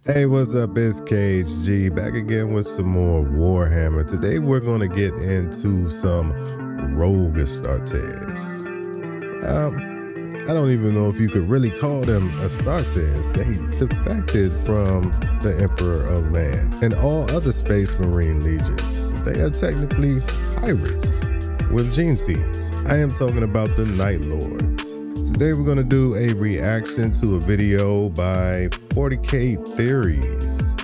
Hey, what's up? It's KHG back again with some more Warhammer. Today we're going to get into some rogue Astartes. I don't even know if you could really call them Astartes. They defected from the Emperor of Man and all other Space Marine legions. They are technically pirates with gene seeds. I am talking about the Night Lords. Today we're going to do a reaction to a video by 40K Theories.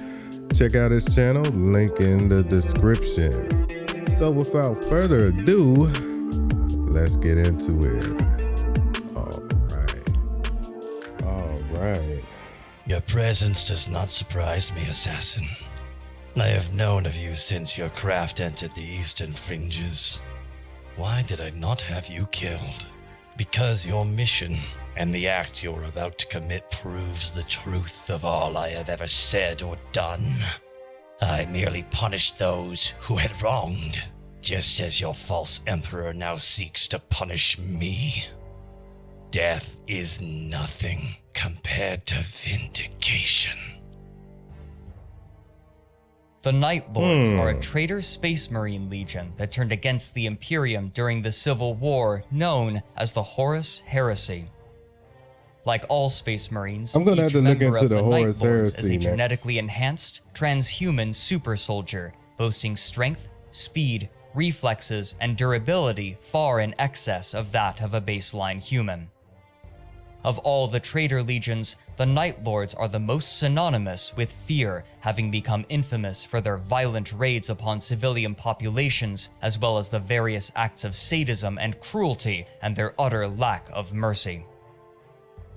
Check out his channel, link in the description. So without further ado, let's get into it. All right. Your presence does not surprise me, assassin. I have known of you since your craft entered the eastern fringes. Why did I not have you killed? Because your mission and the act you're about to commit proves the truth of all I have ever said or done. I merely punished those who had wronged, just as your false emperor now seeks to punish me. Death is nothing compared to vindication. The Night Lords are a traitor Space Marine legion that turned against the Imperium during the Civil War, known as the Horus Heresy. Like all Space Marines, I'm gonna have to look member into of the the Night Horus Lords Heresy is a next. genetically enhanced, transhuman super soldier, boasting strength, speed, reflexes, and durability far in excess of that of a baseline human. Of all the traitor legions, the Night Lords are the most synonymous with fear, having become infamous for their violent raids upon civilian populations, as well as the various acts of sadism and cruelty, and their utter lack of mercy.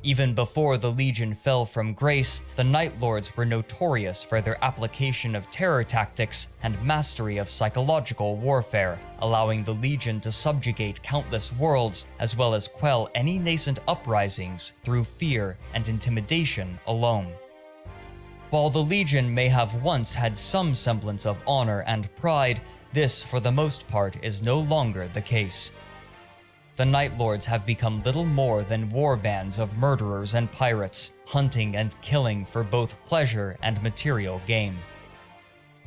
Even before the Legion fell from grace, the Night Lords were notorious for their application of terror tactics and mastery of psychological warfare, allowing the Legion to subjugate countless worlds, as well as quell any nascent uprisings through fear and intimidation alone. While the Legion may have once had some semblance of honor and pride, this, for the most part, is no longer the case. The Night Lords have become little more than war bands of murderers and pirates, hunting and killing for both pleasure and material gain.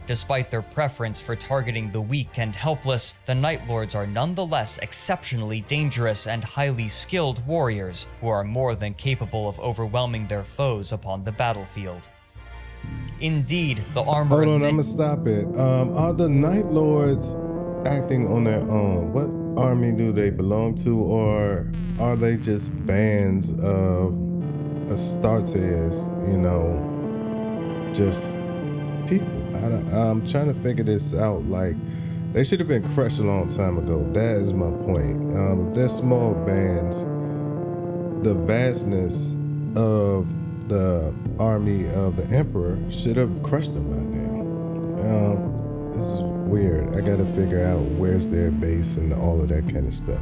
Despite their preference for targeting the weak and helpless, the Night Lords are nonetheless exceptionally dangerous and highly skilled warriors who are more than capable of overwhelming their foes upon the battlefield. Indeed, the armor... Hold on, I'm gonna stop it. Are the Night Lords acting on their own? What army do they belong to, or are they just bands of Astartes, just people? I'm trying to figure this out. Like, they should have been crushed a long time ago. That is my point. If they're small bands, the vastness of the army of the Emperor should have crushed them by now. This is weird. I gotta figure out where's their base and all of that kind of stuff.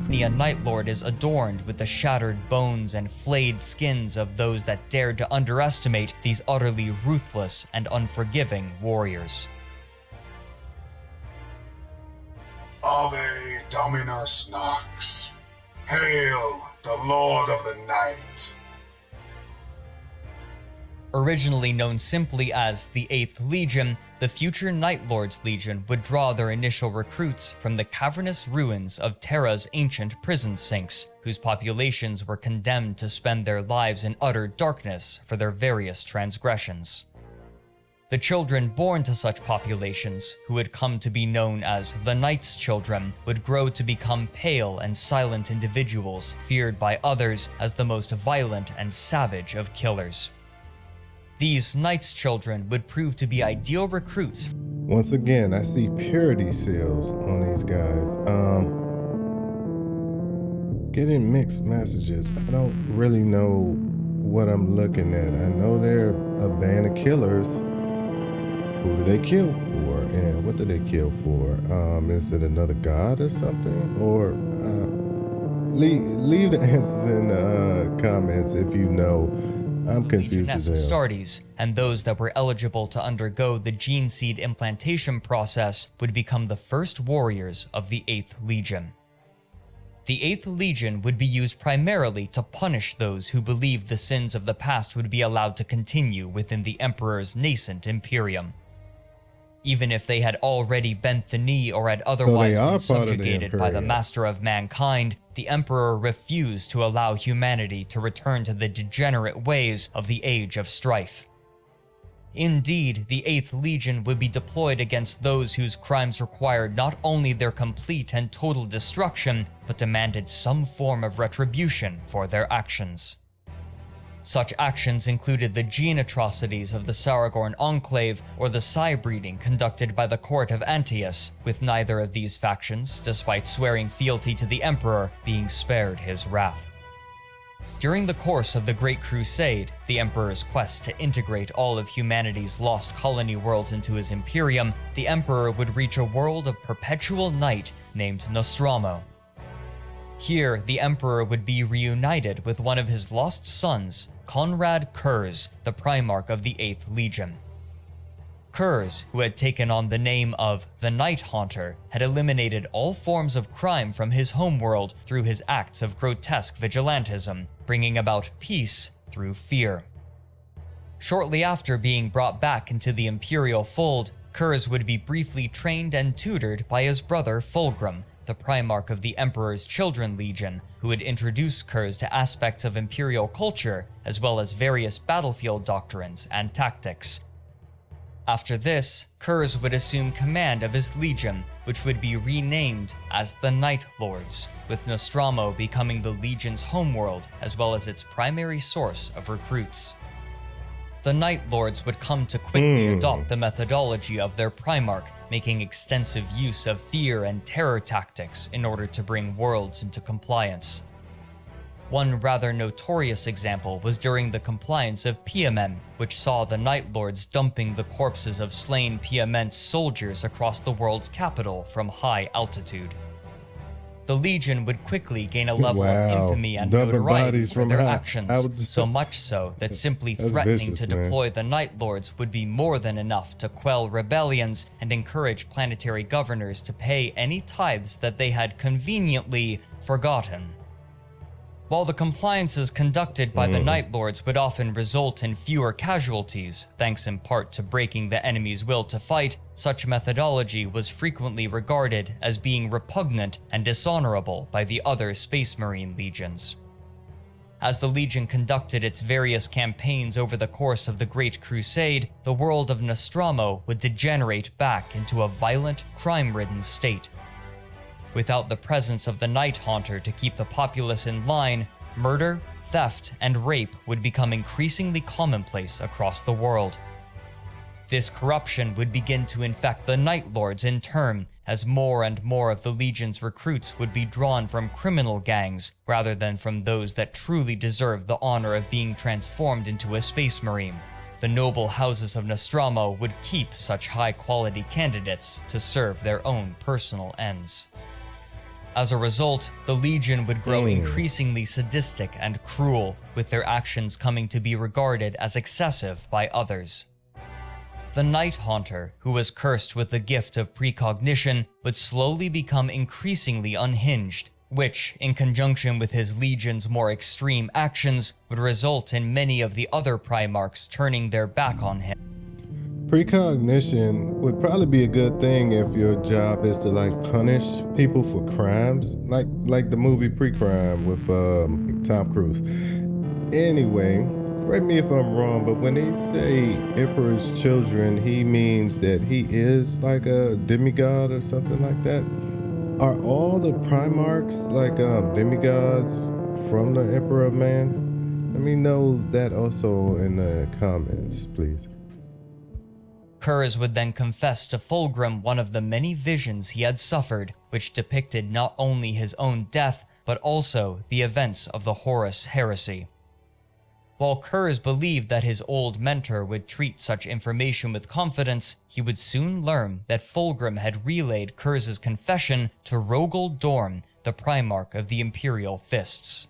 A Night Lord is adorned with the shattered bones and flayed skins of those that dared to underestimate these utterly ruthless and unforgiving warriors. Ave Dominus Nox. Hail, the Lord of the Night. Originally known simply as the 8th Legion, the future Night Lords Legion would draw their initial recruits from the cavernous ruins of Terra's ancient prison sinks, whose populations were condemned to spend their lives in utter darkness for their various transgressions. The children born to such populations, who would come to be known as the Night's Children, would grow to become pale and silent individuals feared by others as the most violent and savage of killers. These Night's Children would prove to be ideal recruits. Once again, I see purity seals on these guys. Getting mixed messages. I don't really know what I'm looking at. I know they're a band of killers. Who do they kill for? And what do they kill for? Is it another god or something? Or leave the answers in the comments if you know. I'm confused as hell. Astartes, and those that were eligible to undergo the gene seed implantation process would become the first warriors of the 8th Legion. The 8th Legion would be used primarily to punish those who believed the sins of the past would be allowed to continue within the Emperor's nascent Imperium. Even if they had already bent the knee or had otherwise been subjugated by the master of mankind, the Emperor refused to allow humanity to return to the degenerate ways of the Age of Strife. Indeed, the 8th Legion would be deployed against those whose crimes required not only their complete and total destruction, but demanded some form of retribution for their actions. Such actions included the gene atrocities of the Saragorn Enclave or the psi-breeding conducted by the court of Antaeus, with neither of these factions, despite swearing fealty to the Emperor, being spared his wrath. During the course of the Great Crusade, the Emperor's quest to integrate all of humanity's lost colony worlds into his Imperium, the Emperor would reach a world of perpetual night named Nostromo. Here, the Emperor would be reunited with one of his lost sons, Konrad Curze, the primarch of the 8th Legion. Curze, who had taken on the name of the Night Haunter, had eliminated all forms of crime from his homeworld through his acts of grotesque vigilantism, bringing about peace through fear. Shortly after being brought back into the Imperial fold, Curze would be briefly trained and tutored by his brother Fulgrim, the primarch of the Emperor's Children Legion, who would introduce Curze to aspects of Imperial culture, as well as various battlefield doctrines and tactics. After this, Curze would assume command of his legion, which would be renamed as the Night Lords, with Nostromo becoming the legion's homeworld as well as its primary source of recruits. The Night Lords would come to quickly adopt the methodology of their primarch, making extensive use of fear and terror tactics in order to bring worlds into compliance. One rather notorious example was during the compliance of Piamen, which saw the Night Lords dumping the corpses of slain Piamen's soldiers across the world's capital from high altitude. The Legion would quickly gain a level of infamy and notoriety for their actions, so much so that simply threatening to deploy the Night Lords would be more than enough to quell rebellions and encourage planetary governors to pay any tithes that they had conveniently forgotten. While the compliances conducted by the Night Lords would often result in fewer casualties, thanks in part to breaking the enemy's will to fight, such methodology was frequently regarded as being repugnant and dishonorable by the other Space Marine legions. As the Legion conducted its various campaigns over the course of the Great Crusade, the world of Nostromo would degenerate back into a violent, crime-ridden state. Without the presence of the Night Haunter to keep the populace in line, murder, theft, and rape would become increasingly commonplace across the world. This corruption would begin to infect the Night Lords in turn, as more and more of the Legion's recruits would be drawn from criminal gangs rather than from those that truly deserved the honor of being transformed into a Space Marine. The noble houses of Nostromo would keep such high-quality candidates to serve their own personal ends. As a result, the Legion would grow increasingly sadistic and cruel, with their actions coming to be regarded as excessive by others. The Night Haunter, who was cursed with the gift of precognition, would slowly become increasingly unhinged, which, in conjunction with his Legion's more extreme actions, would result in many of the other Primarchs turning their back on him. Precognition would probably be a good thing if your job is to punish people for crimes, like the movie Pre-Crime with Tom Cruise. Anyway, correct me if I'm wrong, but when they say Emperor's Children, he means that he is like a demigod or something like that. Are all the Primarchs demigods from the Emperor of Man? Let me know that also in the comments, please. Curze would then confess to Fulgrim one of the many visions he had suffered, which depicted not only his own death, but also the events of the Horus Heresy. While Curze believed that his old mentor would treat such information with confidence, he would soon learn that Fulgrim had relayed Curze's confession to Rogel Dorn, the Primarch of the Imperial Fists.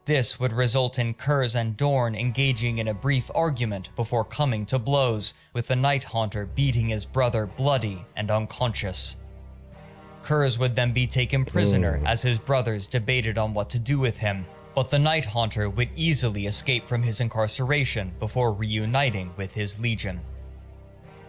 This would result in Curze and Dorn engaging in a brief argument before coming to blows, with the Night Haunter beating his brother bloody and unconscious. Curze would then be taken prisoner as his brothers debated on what to do with him, but the Night Haunter would easily escape from his incarceration before reuniting with his legion.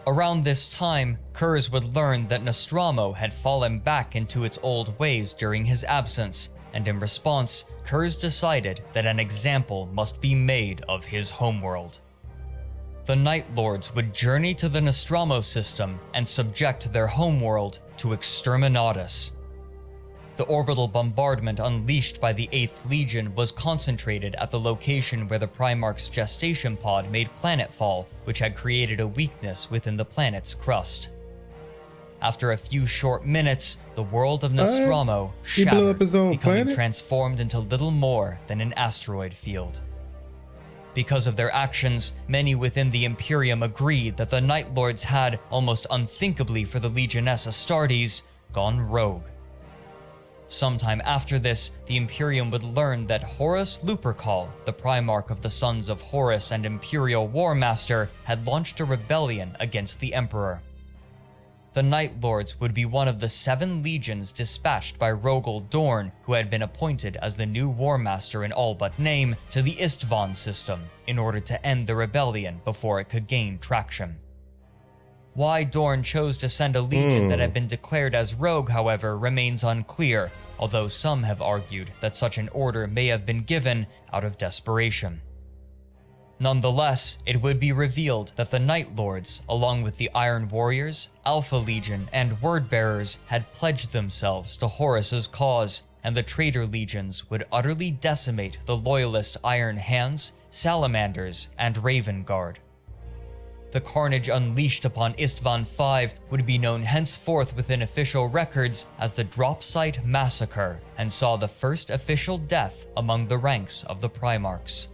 Around this time, Curze would learn that Nostromo had fallen back into its old ways during his absence, and in response, Curze decided that an example must be made of his homeworld. The Night Lords would journey to the Nostromo system and subject their homeworld to exterminatus. The orbital bombardment unleashed by the 8th Legion was concentrated at the location where the Primarch's gestation pod made planetfall, which had created a weakness within the planet's crust. After a few short minutes, the world of Nostromo He blew shattered, up his own becoming planet? transformed into little more than an asteroid field. Because of their actions, many within the Imperium agreed that the Night Lords had, almost unthinkably for the Legioness Astartes, gone rogue. Sometime after this, the Imperium would learn that Horus Lupercal, the Primarch of the Sons of Horus and Imperial War Master, had launched a rebellion against the Emperor. The Night Lords would be one of the 7 legions dispatched by Rogel Dorn, who had been appointed as the new War Master in all but name, to the Istvan system in order to end the rebellion before it could gain traction. Why Dorn chose to send a legion that had been declared as rogue, however, remains unclear, although some have argued that such an order may have been given out of desperation. Nonetheless, it would be revealed that the Night Lords, along with the Iron Warriors, Alpha Legion, and Wordbearers, had pledged themselves to Horus's cause, and the traitor legions would utterly decimate the loyalist Iron Hands, Salamanders, and Raven Guard. The carnage unleashed upon Istvan V would be known henceforth within official records as the Drop Site Massacre, and saw the first official death among the ranks of the Primarchs.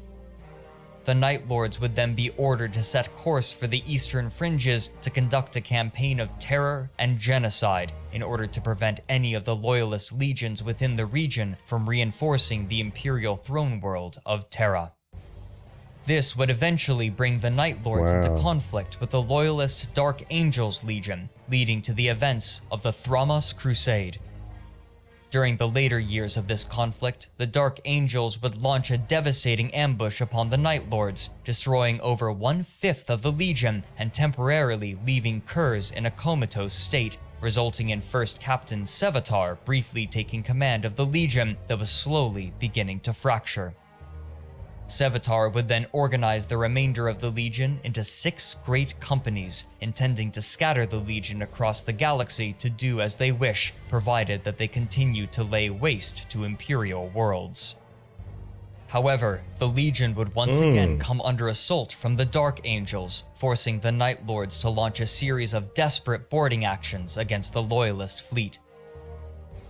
The Night Lords would then be ordered to set course for the eastern fringes to conduct a campaign of terror and genocide in order to prevent any of the loyalist legions within the region from reinforcing the Imperial throne world of Terra. This would eventually bring the Night Lords into conflict with the loyalist Dark Angels Legion, leading to the events of the Thramas Crusade. During the later years of this conflict, the Dark Angels would launch a devastating ambush upon the Night Lords, destroying over 1/5 of the Legion and temporarily leaving Curze in a comatose state, resulting in First Captain Sevatar briefly taking command of the Legion that was slowly beginning to fracture. Sevatar would then organize the remainder of the Legion into 6 great companies, intending to scatter the Legion across the galaxy to do as they wish, provided that they continue to lay waste to Imperial worlds. However, the Legion would once again come under assault from the Dark Angels, forcing the Night Lords to launch a series of desperate boarding actions against the Loyalist fleet.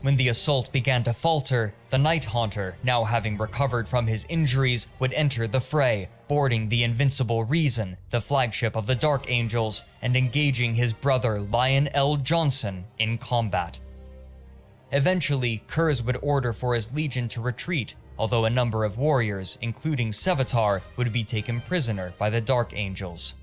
When the assault began to falter, the Night Haunter, now having recovered from his injuries, would enter the fray, boarding the Invincible Reason, the flagship of the Dark Angels, and engaging his brother Lion L. Johnson in combat. Eventually, Curze would order for his legion to retreat, although a number of warriors, including Sevatar, would be taken prisoner by the Dark Angels.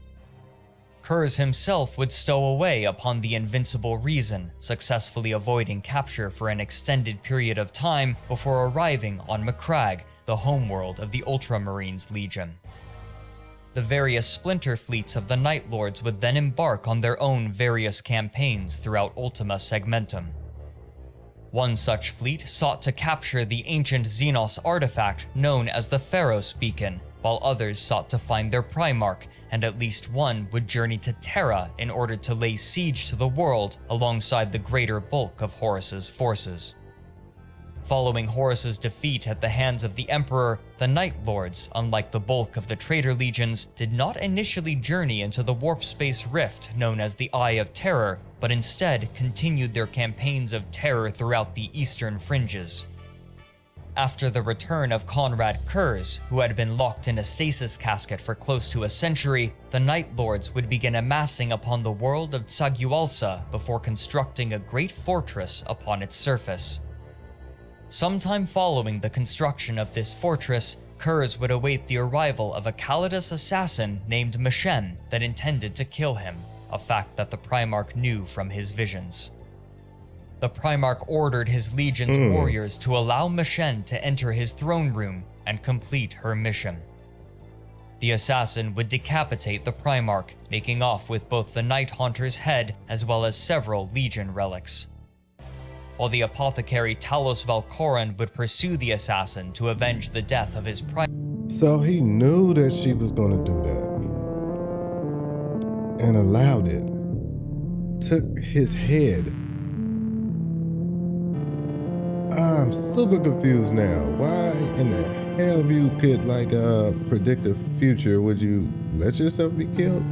Curze himself would stow away upon the Invincible Reason, successfully avoiding capture for an extended period of time before arriving on Macragge, the homeworld of the Ultramarines Legion. The various splinter fleets of the Night Lords would then embark on their own various campaigns throughout Ultima Segmentum. One such fleet sought to capture the ancient Xenos artifact known as the Pharos Beacon, while others sought to find their Primarch, and at least one would journey to Terra in order to lay siege to the world alongside the greater bulk of Horus's forces. Following Horus's defeat at the hands of the Emperor, the Night Lords, unlike the bulk of the traitor legions, did not initially journey into the warp space rift known as the Eye of Terror, but instead continued their campaigns of terror throughout the eastern fringes. After the return of Konrad Curze, who had been locked in a stasis casket for close to a century, the Night Lords would begin amassing upon the world of Tsagualsa before constructing a great fortress upon its surface. Sometime following the construction of this fortress, Curze would await the arrival of a Calidus assassin named Meshen that intended to kill him, a fact that the Primarch knew from his visions. the Primarch ordered his legion's warriors to allow Mishen to enter his throne room and complete her mission. The assassin would decapitate the Primarch, making off with both the Night Haunter's head as well as several Legion relics. While the apothecary Talos Valkoran would pursue the assassin to avenge the death of his Primarch. So he knew that she was going to do that and allowed it. Took his head. I'm super confused now. Why in the hell, if you could predict the future, would you let yourself be killed?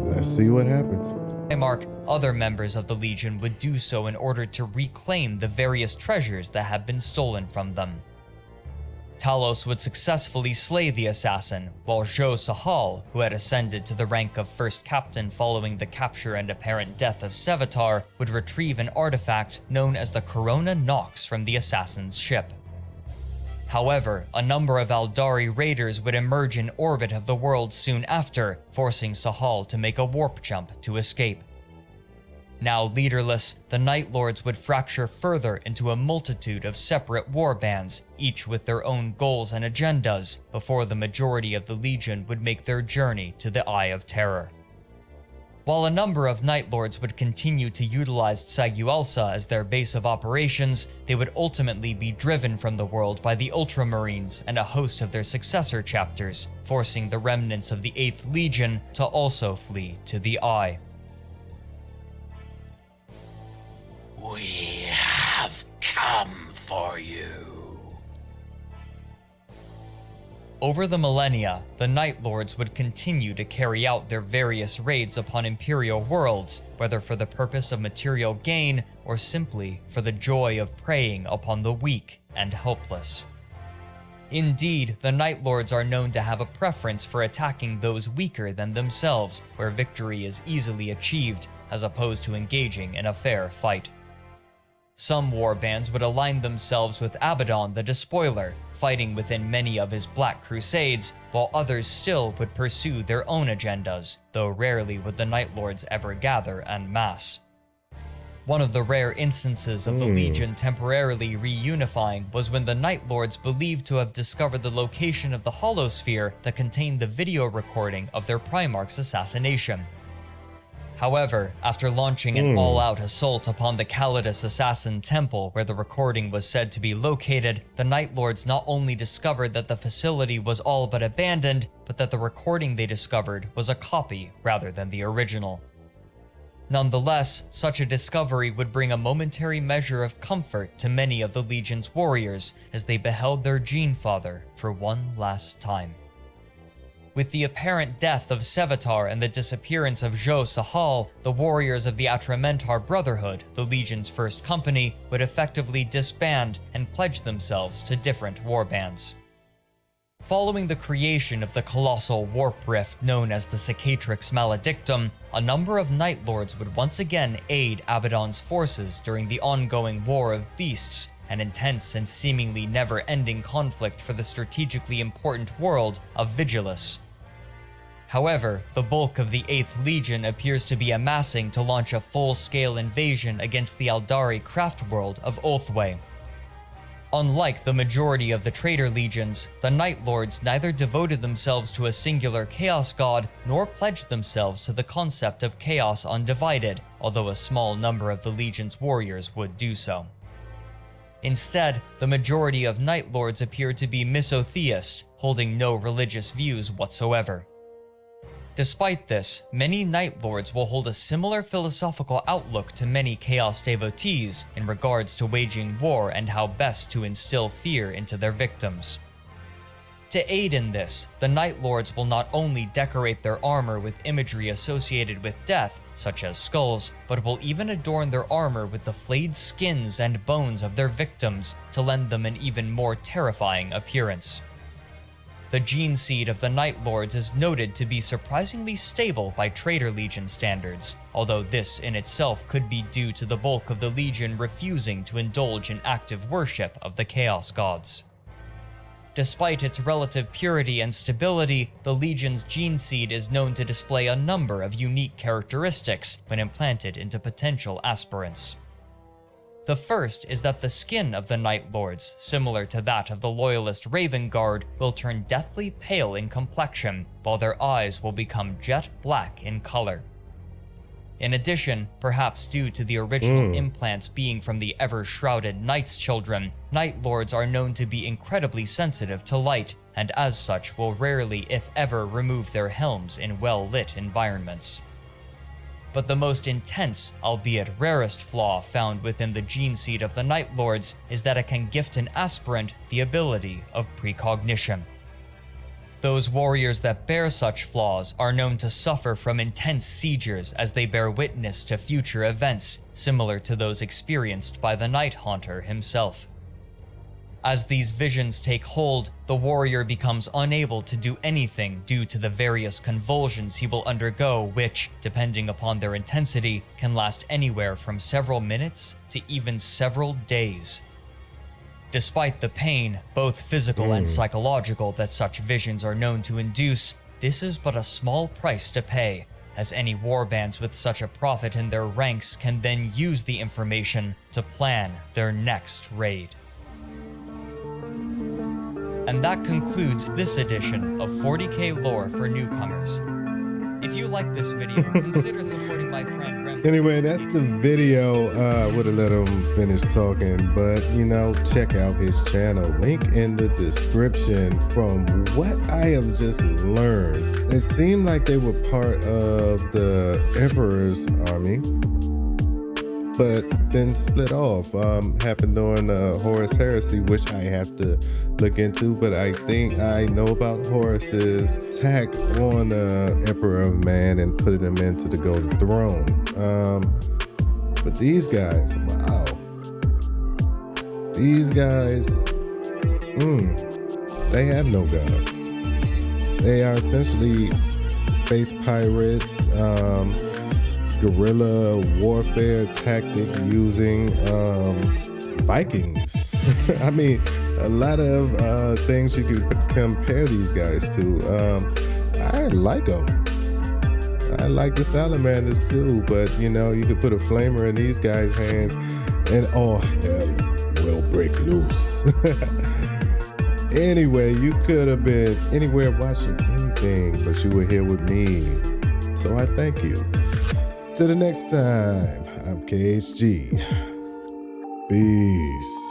Let's see what happens. Primarch, other members of the Legion would do so in order to reclaim the various treasures that had been stolen from them. Talos would successfully slay the assassin, while Jo Sahal, who had ascended to the rank of first captain following the capture and apparent death of Sevatar, would retrieve an artifact known as the Corona Nox from the assassin's ship. However, a number of Aldari raiders would emerge in orbit of the world soon after, forcing Sahal to make a warp jump to escape. Now leaderless, the Night Lords would fracture further into a multitude of separate warbands, each with their own goals and agendas, before the majority of the Legion would make their journey to the Eye of Terror. While a number of Night Lords would continue to utilize Tsagualsa as their base of operations, they would ultimately be driven from the world by the Ultramarines and a host of their successor chapters, forcing the remnants of the 8th Legion to also flee to the Eye. We have come for you. Over the millennia, the Night Lords would continue to carry out their various raids upon Imperial worlds, whether for the purpose of material gain or simply for the joy of preying upon the weak and helpless. Indeed, the Night Lords are known to have a preference for attacking those weaker than themselves, where victory is easily achieved, as opposed to engaging in a fair fight. Some warbands would align themselves with Abaddon the Despoiler, fighting within many of his Black Crusades, while others still would pursue their own agendas, though rarely would the Night Lords ever gather en masse. One of the rare instances of the Legion temporarily reunifying was when the Night Lords believed to have discovered the location of the holosphere that contained the video recording of their Primarch's assassination. However, after launching an all-out assault upon the Calidus Assassin Temple where the recording was said to be located, the Night Lords not only discovered that the facility was all but abandoned, but that the recording they discovered was a copy rather than the original. Nonetheless, such a discovery would bring a momentary measure of comfort to many of the Legion's warriors as they beheld their Gene Father for one last time. With the apparent death of Sevatar and the disappearance of Jo Sahal, the warriors of the Atramentar Brotherhood, the Legion's first company, would effectively disband and pledge themselves to different warbands. Following the creation of the colossal warp rift known as the Cicatrix Maledictum, a number of Night Lords would once again aid Abaddon's forces during the ongoing War of Beasts, an intense and seemingly never-ending conflict for the strategically important world of Vigilus. However, the bulk of the 8th Legion appears to be amassing to launch a full-scale invasion against the Aldari craft world of Ulthwé. Unlike the majority of the traitor legions, the Night Lords neither devoted themselves to a singular Chaos God nor pledged themselves to the concept of Chaos Undivided, although a small number of the Legion's warriors would do so. Instead, the majority of Night Lords appeared to be misotheist, holding no religious views whatsoever. Despite this, many Night Lords will hold a similar philosophical outlook to many Chaos devotees in regards to waging war and how best to instill fear into their victims. To aid in this, the Night Lords will not only decorate their armor with imagery associated with death, such as skulls, but will even adorn their armor with the flayed skins and bones of their victims to lend them an even more terrifying appearance. The gene seed of the Night Lords is noted to be surprisingly stable by Traitor Legion standards, although this in itself could be due to the bulk of the Legion refusing to indulge in active worship of the Chaos Gods. Despite its relative purity and stability, the Legion's gene seed is known to display a number of unique characteristics when implanted into potential aspirants. The first is that the skin of the Night Lords, similar to that of the Loyalist Raven Guard, will turn deathly pale in complexion, while their eyes will become jet black in color. In addition, perhaps due to the original implants being from the ever-shrouded Night's Children, Night Lords are known to be incredibly sensitive to light, and as such will rarely, if ever, remove their helms in well-lit environments. But the most intense, albeit rarest flaw found within the gene seed of the Night Lords is that it can gift an aspirant the ability of precognition. Those warriors that bear such flaws are known to suffer from intense seizures as they bear witness to future events, similar to those experienced by the Night Haunter himself. As these visions take hold, the warrior becomes unable to do anything due to the various convulsions he will undergo, which, depending upon their intensity, can last anywhere from several minutes to even several days. Despite the pain, both physical and psychological, that such visions are known to induce, this is but a small price to pay, as any warbands with such a prophet in their ranks can then use the information to plan their next raid. And that concludes this edition of 40k Lore for Newcomers. If you like this video, consider supporting my friend Rem. Anyway, that's the video. Would have let him finish talking, but check out his channel. Link in the description. From what I have just learned, it seemed like they were part of the Emperor's army, but then split off. Happened during the Horus Heresy, which I have to look into, but I think I know about Horus's attack on the Emperor of Man and putting him into the Golden Throne. But these guys, wow. These guys, they have no god. They are essentially space pirates, guerrilla warfare tactic using Vikings. I mean, a lot of things you could compare these guys to. I like them. I like the salamanders too, but you could put a flamer in these guys' hands and all hell will break loose. Anyway, you could have been anywhere watching anything, but you were here with me. So I thank you. Till the next time, I'm KHG. Peace.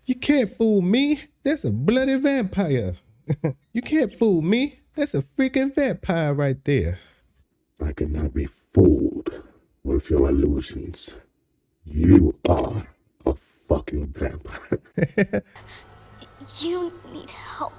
You can't fool me. That's a bloody vampire. You can't fool me. That's a freaking vampire right there. I cannot be fooled with your illusions. You are a fucking vampire. You need help.